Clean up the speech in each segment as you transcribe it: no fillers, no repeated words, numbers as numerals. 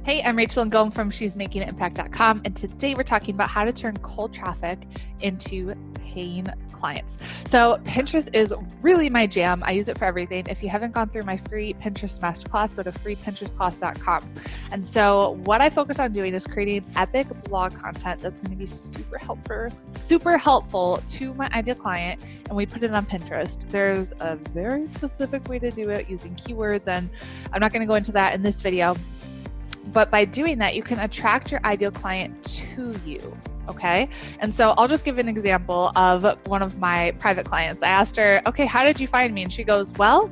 Hey, I'm Rachel Ngom from she'smakingimpact.com, and today we're talking about how to turn cold traffic into paying clients. So Pinterest is really my jam. I use it for everything. If you haven't gone through my free Pinterest masterclass, go to freepinterestclass.com. And so what I focus on doing is creating epic blog content that's going to be super helpful to my ideal client, and we put it on Pinterest. There's a very specific way to do it using keywords, and I'm not going to go into that in this video. But by doing that, you can attract your ideal client to you. Okay. And so I'll just give an example of one of my private clients. I asked her, okay, how did you find me? And she goes, well,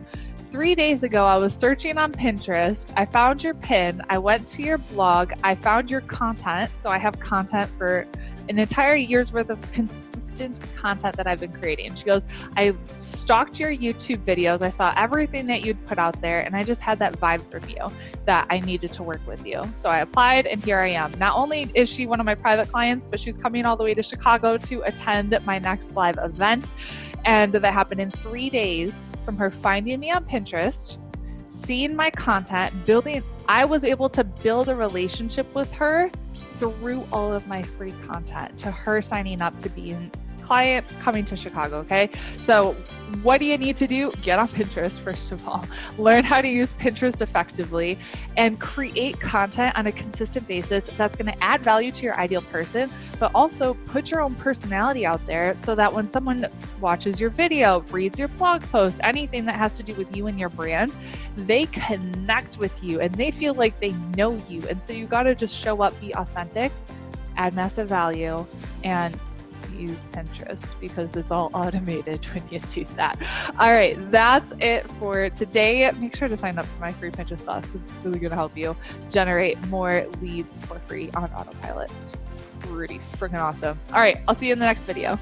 3 days ago, I was searching on Pinterest. I found your pin. I went to your blog. I found your content. So I have content for an entire year's worth of consistent content that I've been creating. She goes, I stalked your YouTube videos. I saw everything that you'd put out there, and I just had that vibe from you that I needed to work with you. So I applied, and here I am. Not only is she one of my private clients, but she's coming all the way to Chicago to attend my next live event. And that happened in 3 days from her finding me on Pinterest, seeing my content, I was able to build a relationship with her through all of my free content, to her signing up to be a client coming to Chicago. Okay. So what do you need to do? Get on Pinterest, first of all, learn how to use Pinterest effectively and create content on a consistent basis that's going to add value to your ideal person, but also put your own personality out there so that when someone watches your video, reads your blog post, anything that has to do with you and your brand, they connect with you and they feel like they know you. And so you got to just show up, be authentic, add massive value, and use Pinterest because it's all automated when you do that. All right, that's it for today. Make sure to sign up for my free Pinterest class because it's really going to help you generate more leads for free on autopilot. It's pretty freaking awesome. All right, I'll see you in the next video.